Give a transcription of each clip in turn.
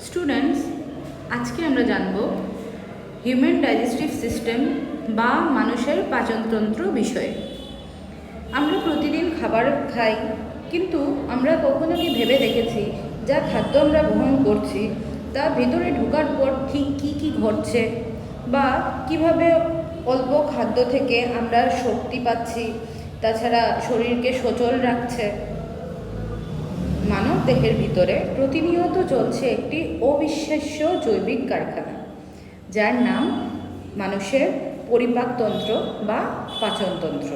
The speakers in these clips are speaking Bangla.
স্টুডেন্টস, আজকে আমরা জানব হিউম্যান ডাইজেস্টিভ সিস্টেম বা মানুষের পাচনতন্ত্র বিষয়ে। আমরা প্রতিদিন খাবার খাই, কিন্তু আমরা কখনো কি ভেবে দেখেছি যা খাদ্য আমরা গ্রহণ করছি তা ভিতরে ঢোকার পর ঠিক কী কী ঘটছে, বা কিভাবে অল্প খাদ্য থেকে আমরা শক্তি পাচ্ছি, তাছাড়া শরীরকে সচল রাখছে। মানব দেহের ভিতরে প্রতিনিয়ত চলছে একটি অবিশ্বাস্য জৈবিক কারখানা, যার নাম মানুষের পরিপাকতন্ত্র বা পাচনতন্ত্র।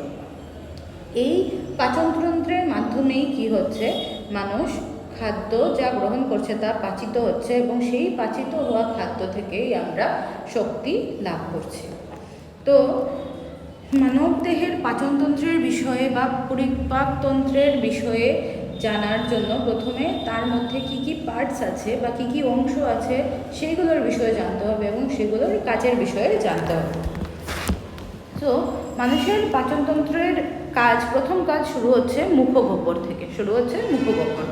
এই পাচনতন্ত্রের মাধ্যমেই কি হচ্ছে, মানুষ খাদ্য যা গ্রহণ করছে তা পাচিত হচ্ছে এবং সেই পাচিত হওয়া খাদ্য থেকেই আমরা শক্তি লাভ করছি। তো মানব দেহের পাচনতন্ত্রের বিষয়ে বা পরিপাকতন্ত্রের বিষয়ে জানার জন্য প্রথমে তার মধ্যে কি কি পার্টস আছে বা কি কি অংশ আছে সেগুলোর বিষয়ে জানতে হবে এবং সেগুলোর কাজের বিষয়ে জানতে হবে। তো মানুষের পাচনতন্ত্রের প্রথম কাজ শুরু হচ্ছে মুখগহ্বর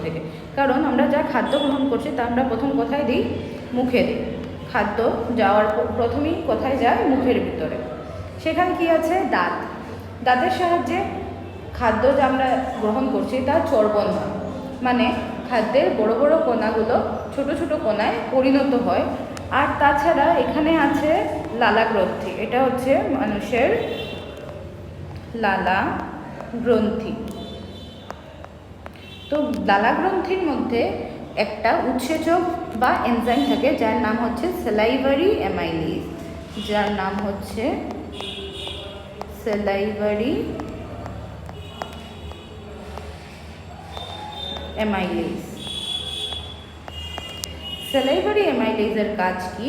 থেকে। কারণ আমরা যা খাদ্য গ্রহণ করছি তা আমরা প্রথম কোথায় দিই? মুখে দিই। খাদ্য যাওয়ার প্রথমেই কোথায় যায়? মুখের ভিতরে। সেখানে কি আছে? দাঁতের সাহায্যে খাদ্য যা আমরা গ্রহণ করছি তা চর্বণ হয়, মানে খাদ্যের বড় বড় কণাগুলো ছোট ছোট কণায় পরিণত হয়। আর তাছাড়া এখানে আছে লালা গ্রন্থি, এটা হচ্ছে মানুষের লালা গ্রন্থি। তো লালা গ্রন্থির মধ্যে একটা উৎসেচক বা এনজাইম থাকে যার নাম হচ্ছে স্যালাইভারি অ্যামাইলেজ, স্যালাইভারি অ্যামাইলেজের কাজ কি?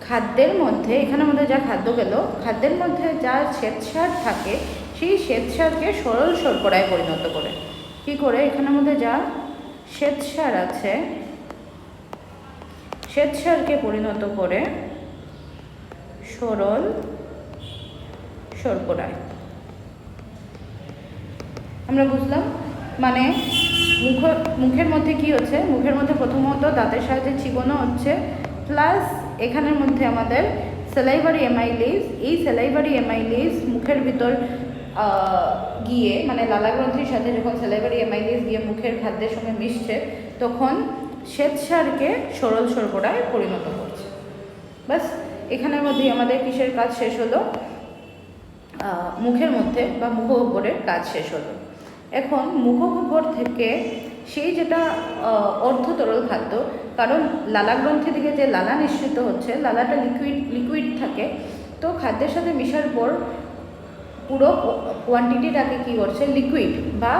খাদ্যের মধ্যে, এখানের মধ্যে যা খাদ্য গেল, খাদ্যের মধ্যে যা শ্বেতসার থাকে সেই শ্বেতসারকে সরল শর্করায় পরিণত করে। কি করে? এখানের মধ্যে যা শ্বেতসার আছে শ্বেতসারকে পরিণত করে সরল শর্করায়। আমরা বুঝলাম, মানে মুখের মধ্যে কি হচ্ছে? মুখের মধ্যে প্রথমত দাঁতের সাহায্যে চিবানো হচ্ছে, প্লাস এখানের মধ্যে আমাদের স্যালাইভারি অ্যামাইলেজ, এই স্যালাইভারি অ্যামাইলেজ মুখের ভিতর গিয়ে, মানে লালা গ্রন্থির সাথে যখন স্যালাইভারি অ্যামাইলেজ গিয়ে মুখের খাদ্যের সঙ্গে মিশছে তখন শ্বেতসারকে সরল শর্করায় পরিণত করছে। বাস, এখানের মধ্যেই আমাদের কিসের কাজ শেষ হলো? মুখের মধ্যে বা মুখগহ্বরের কাজ শেষ হলো। এখন মুখগহ্বর থেকে সেই যেটা অর্ধতরল খাদ্য, কারণ লালা গ্রন্থি থেকে যে লালা নিঃসৃত হচ্ছে, লালাটা লিকুইড থাকে, তো খাদ্যের সাথে মিশার পর পুরো কোয়ান্টিটিটাকে কী করছে? লিকুইড বা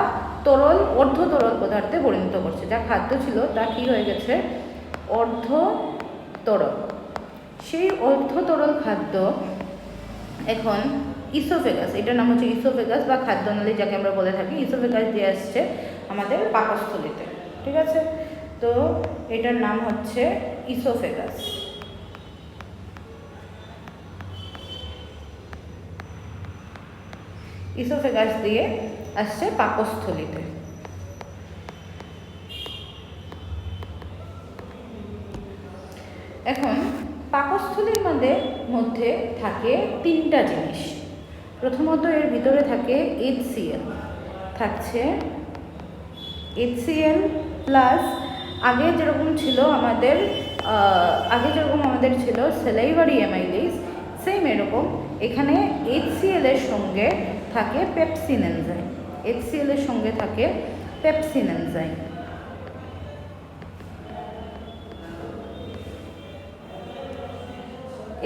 অর্ধতরল পদার্থে পরিণত করছে। যা খাদ্য ছিল তা কী হয়ে গেছে? অর্ধতরল। সেই অর্ধতরল খাদ্য এখন ইসোফেগাস, এটার নাম হচ্ছে ইসোফেগাস বা খাদ্যনালী যাকে আমরা বলে থাকি, ইসোফেগাস দিয়ে আসছে আমাদের পাকস্থলীতে। ঠিক আছে? তো এটার নাম হচ্ছে ইসোফেগাস। ইসোফেগাস দিয়ে আসছে পাকস্থলীতে। এখন পাকস্থলীর মধ্যে থাকে তিনটা জিনিস। প্রথমত এর ভিতরে থাকে HCl, থাকছে HCl প্লাস আগে যেরকম আমাদের ছিল স্যালাইভারি অ্যামাইলেজ, সেম এরকম এখানে HCl এর সঙ্গে থাকে পেপসিন এনজাইম। HCl এর সঙ্গে থাকে পেপসিন এনজাইম।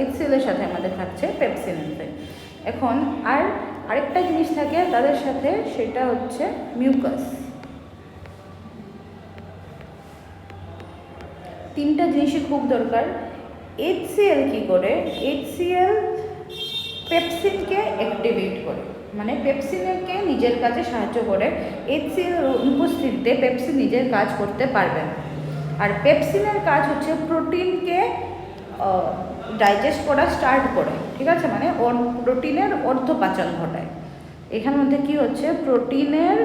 HCl এর সাথে আমাদের থাকছে পেপসিন এনজাইম। এখন আরেকটা জিনিস থাকে তাদের সাথে, সেটা হচ্ছে মিউকাস। তিনটা জিনিসই খুব দরকার। HCl কি করে? HCl পেপসিনকে অ্যাক্টিভেট করে, মানে পেপসিনকে নিজের কাজে সাহায্য করে। HCl উপস্থিতিতে পেপসিন নিজের কাজ করতে পারবে না। আর পেপসিনের কাজ হচ্ছে প্রোটিনকে ডাইজেস্ট করা স্টার্ট করে। ঠিক আছে? মানে প্রোটিনের অর্ধপাচন ঘটায়। এখানের মধ্যে কি হচ্ছে? প্রোটিনের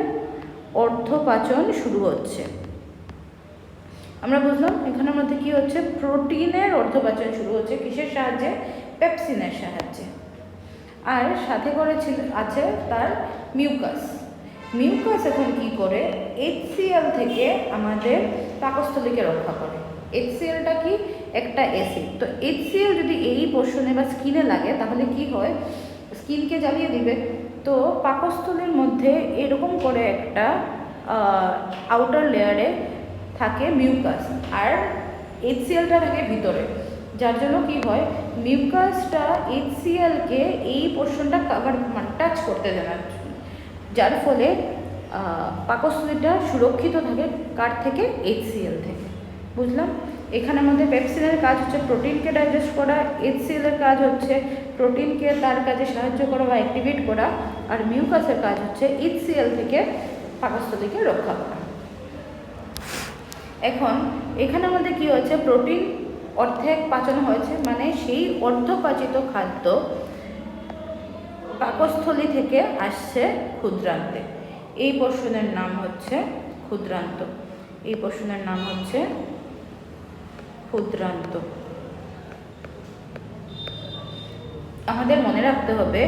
অর্ধপাচন শুরু হচ্ছে। আমরা বুঝলাম এখানের মধ্যে কি হচ্ছে, প্রোটিনের অর্ধপাচন শুরু হচ্ছে কিসের সাহায্যে, পেপসিনের সাহায্যে। আর সাথে করে আছে তার মিউকাস। মিউকাস এখন কি করে, HCl থেকে আমাদের পাকস্থলীকে রক্ষা করে। HClটা কি, একটা অ্যাসিড। তো HCl যদি এই পোর্শনে বা স্কিনে লাগে তাহলে কি হয়, স্কিনকে জ্বালিয়ে দিবে। তো পাকস্থলীর মধ্যে এরকম করে একটা আউটার লেয়ারে থাকে মিউকাস, আর HClটা থাকে ভিতরে, যার জন্য কি হয়, মিউকাসটা HClকে এই পোর্শনটা কভার টাচ করতে দেয় না, যার ফলে পাকস্থলীটা সুরক্ষিত থাকে কার থেকে, HCl থেকে। বুঝলাম। এখানে আমাদের পেপসিনের কাজ হচ্ছে প্রোটিনকে ডাইজেস্ট করা, HCl এর কাজ হচ্ছে প্রোটিনকে তার কাজে সাহায্য করা বা অ্যাক্টিভেট করা, আর মিউকাসের কাজ হচ্ছে HCl থেকে পাকস্থলীকে রক্ষা করা। এখন এখানে আমাদের কি হচ্ছে, প্রোটিন অর্ধেক পাচন হয়েছে, মানে সেই অর্ধপাচিত খাদ্য পাকস্থলী থেকে আসছে ক্ষুদ্রান্তে। এই পোর্শনের নাম হচ্ছে ক্ষুদ্রান্ত। এই পোর্শনের নাম হচ্ছে ক্ষুদ্রান্ত। আমাদের মনে রাখতে হবে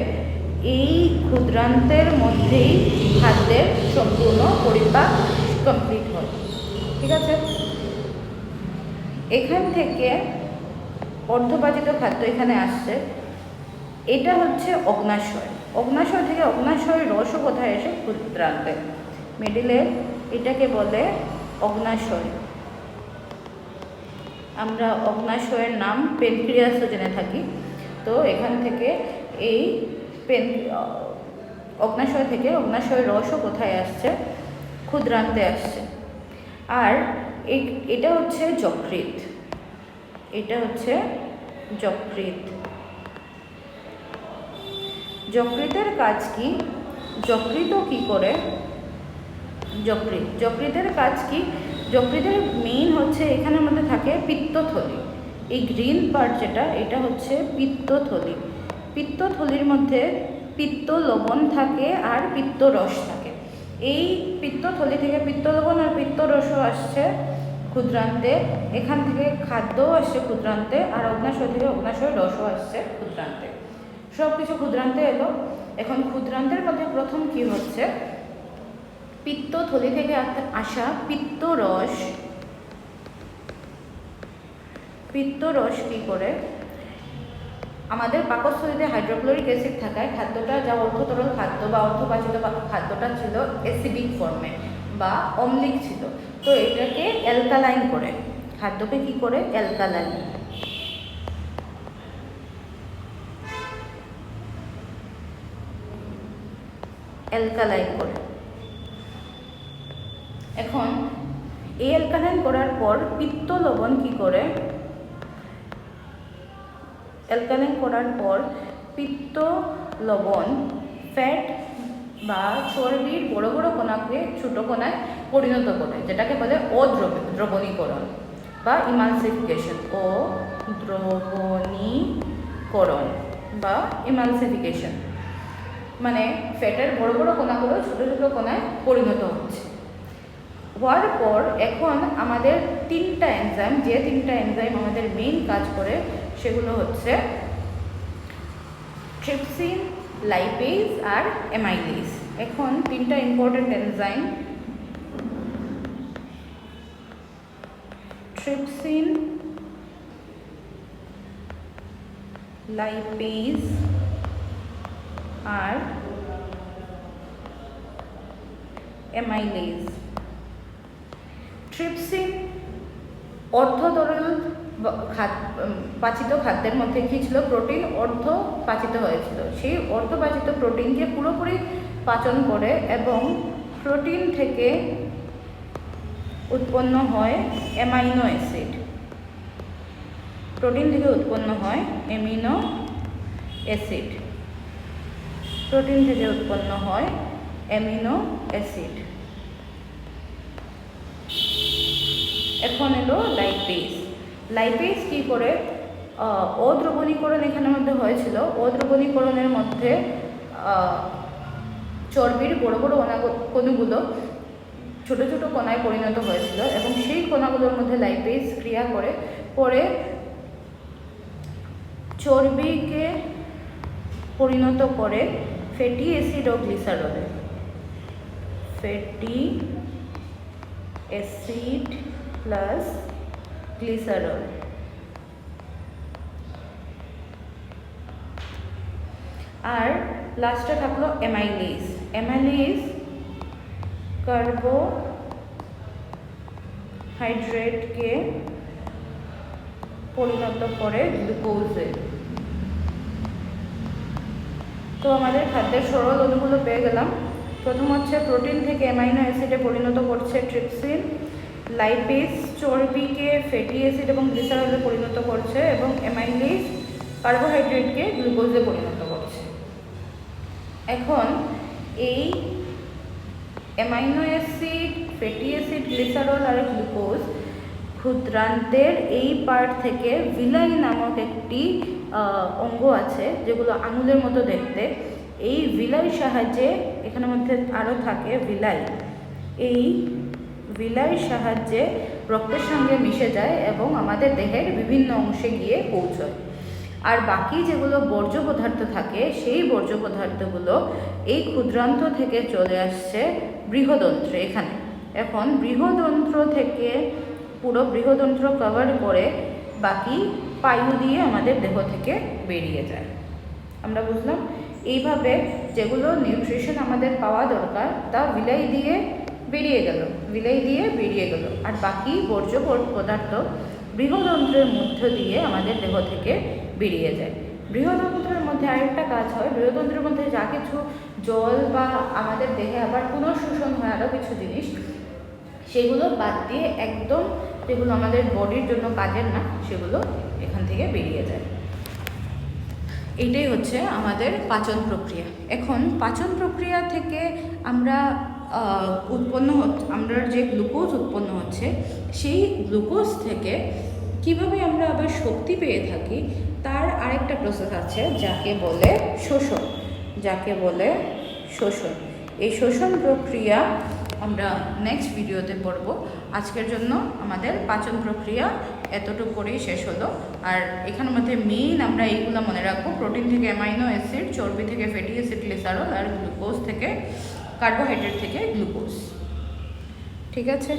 এই ক্ষুদ্রান্তের মধ্যেই খাদ্যের সম্পূর্ণ পরিপাক কমপ্লিট হয়। ঠিক আছে, এখান থেকে অর্ধপাচিত খাদ্য এখানে আসছে, এটা হচ্ছে অগ্নাশয়। অগ্নাশয় থেকে অগ্নাশয় রসও কোথায় এসে, ক্ষুদ্রান্তে। মিডিলে এটাকে বলে অগ্নাশয়। আমরা অগ্নাশয়ের নাম পেনক্রিয়াসও জেনে থাকি। তো এখান থেকে এই অগ্নাশয় থেকে অগ্নাশয়ের রসও কোথায় আসছে, ক্ষুদ্রান্তে আসছে। আর এটা হচ্ছে যকৃৎ। এটা হচ্ছে যকৃৎ। যকৃতের কাজ কি, যকৃতও কি করে, যকৃতের কাজ কি, যকৃতের মেইন হচ্ছে এখানের মধ্যে থাকে পিত্তথলি। এই গ্রিন পার্ট যেটা, এটা হচ্ছে পিত্তথলি। পিত্তথলির মধ্যে পিত্ত লবণ থাকে আর পিত্তরস থাকে। এই পিত্তথলি থেকে পিত্তলবণ আর পিত্তরসও আসছে ক্ষুদ্রান্তে। এখান থেকে খাদ্যও আসছে ক্ষুদ্রান্তে, আর অগ্নাশয় থেকে অগ্নাশয় রসও আসছে ক্ষুদ্রান্তে। সব কিছু ক্ষুদ্রান্তে এলো। এখন ক্ষুদ্রান্তের মধ্যে প্রথম কি হচ্ছে, পিত্তথলি থেকে আসা পিত্তরস। পিত্তরস কি করে, আমাদের পাকস্থলীতে হাইড্রোক্লোরিক অ্যাসিড থাকায় খাদ্যটা, যা অর্ধতরল খাদ্য বা অর্ধপাচিত খাদ্যটা ছিল অ্যাসিডিক ফর্মে বা অম্লিক ছিল। তো এটাকে অ্যালকালাইন করে, খাদ্যকে কি করে, অ্যালকালাইন। অ্যালকালাইন করে। এখন এই অ্যালকালাইন করার পর পিত্ত লবণ কি করে, অ্যালকালাইন করার পর পিত্ত লবণ ফ্যাট বা চর্বির বড় বড় কণাকে ছোট কণায় পরিণত করে, যেটাকে বলে দ্রবণীকরণ বা ইমালসিফিকেশন। দ্রবণীকরণ বা ইমালসিফিকেশন মানে ফ্যাটের বড় বড় কণাগুলো ছোট ছোট কণায় পরিণত হচ্ছে। হওয়ার পর এখন আমাদের তিনটা এনজাইম, যে তিনটা এনজাইম আমাদের মেইন কাজ করে, সেগুলো হচ্ছে ট্রিপসিন, লাইপেজ আর অ্যামাইলেজ। এখন তিনটা ইম্পর্টেন্ট এনজাইম, ট্রিপসিন, লাইপেজ আর অ্যামাইলেজ। ট্রিপসিন অর্ধতরল পাচিত খাদ্যের মধ্যে কি ছিল, প্রোটিন অর্ধ পাচিত হয়েছিল। সেই অর্ধপাচিত প্রোটিনকে পুরোপুরি পাচন করে এবং প্রোটিন থেকে উৎপন্ন হয় অ্যামাইনো অ্যাসিড। প্রোটিন থেকে উৎপন্ন হয় অ্যামিনো অ্যাসিড। প্রোটিন থেকে উৎপন্ন হয় অ্যামিনো অ্যাসিড। এখন এলো লাইপেজ। লাইপেজ কি করে, অদ্রবণীকরণ এখানের মধ্যে হয়েছিল। অদ্রবণীকরণের মধ্যে চর্বির বড় বড় কণাগুলো ছোট ছোট কণায় পরিণত হয়েছিল এবং সেই কণাগুলোর মধ্যে লাইপেজ ক্রিয়া করে পরে চর্বিকে পরিণত করে ফ্যাটি অ্যাসিড ও গ্লিসারলে। Fatty acid plus glycerol. আর লাস্টে থাকলো অ্যামাইলেজ। অ্যামাইলেজ কার্বোহাইড্রেটকে পরিণত করে গ্লুকোজে। তো আমাদের খাদ্যের সরল অণুগুলো পেয়ে গেলাম। প্রথম হচ্ছে প্রোটিন থেকে অ্যামাইনো অ্যাসিডে পরিণত করছে ট্রিপসিন, লাইপেজ চর্বিকে ফ্যাটি অ্যাসিড এবং গ্লিসারলে পরিণত করছে এবং অ্যামাইলেজ কার্বোহাইড্রেটকে গ্লুকোজে পরিণত করছে। এখন এই amino acid, fatty acid, glycerol আর গ্লুকোজ ক্ষুদ্রান্তের এই পার্ট থেকে ভিলাই নামক একটি অঙ্গ আছে যেগুলো আঙুলের মতো দেখতে। এই ভিলাই সাহায্যে, এখানের মধ্যে আরও থাকে ভিলাই, এই ভিলাই সাহায্যে রক্তের সঙ্গে মিশে যায় এবং আমাদের দেহের বিভিন্ন অংশে গিয়ে পৌঁছয়। আর বাকি যেগুলো বর্জ্য পদার্থ থাকে সেই বর্জ্য পদার্থগুলো এই ক্ষুদ্রান্ত থেকে চলে আসছে বৃহদন্ত্রে এখানে। এখন বৃহদন্ত্র থেকে পুরো বৃহদন্ত্র কভার করে বাকি পায়ু দিয়ে আমাদের দেহ থেকে বেরিয়ে যায়। আমরা বুঝলাম এইভাবে যেগুলো নিউট্রিশন আমাদের পাওয়া দরকার তা ভিলাই দিয়ে বেরিয়ে গেল আর বাকি বর্জ্য পদার্থ বৃহদন্ত্রের মধ্য দিয়ে আমাদের দেহ থেকে বেরিয়ে যায়। বৃহদন্ত্রের মধ্যে আরেকটা কাজ হয়, বৃহদন্ত্রের মধ্যে যা কিছু জল বা আমাদের দেহে আবার পুনঃশোষণ হয় আরও কিছু জিনিস, সেগুলো বাদ দিয়ে একদম যেগুলো আমাদের বডির জন্য কাজের না সেগুলো এখান থেকে বেরিয়ে যায়। এইটাই হচ্ছে আমাদের পাচন প্রক্রিয়া। এখন পাচন প্রক্রিয়া থেকে আমরা যে গ্লুকোজ উৎপন্ন হচ্ছে সেই গ্লুকোজ থেকে কিভাবে আমরা আবার শক্তি পেয়ে থাকি তার আরেকটা প্রসেস আছে যাকে বলে শোষণ। এই শোষণ প্রক্রিয়া আমরা নেক্সট ভিডিওতে পড়ব। আজকের জন্য আমাদের পাচন প্রক্রিয়া এতটুকু করেই শেষ হলো। আর এখানের মধ্যে মেইন আমরা এইগুলো মনে রাখবো, প্রোটিন থেকে অ্যামাইনো অ্যাসিড, চর্বি থেকে ফ্যাটি অ্যাসিড গ্লিসারল আর গ্লুকোজ থেকে কার্বোহাইড্রেট থেকে গ্লুকোজ। ঠিক আছে।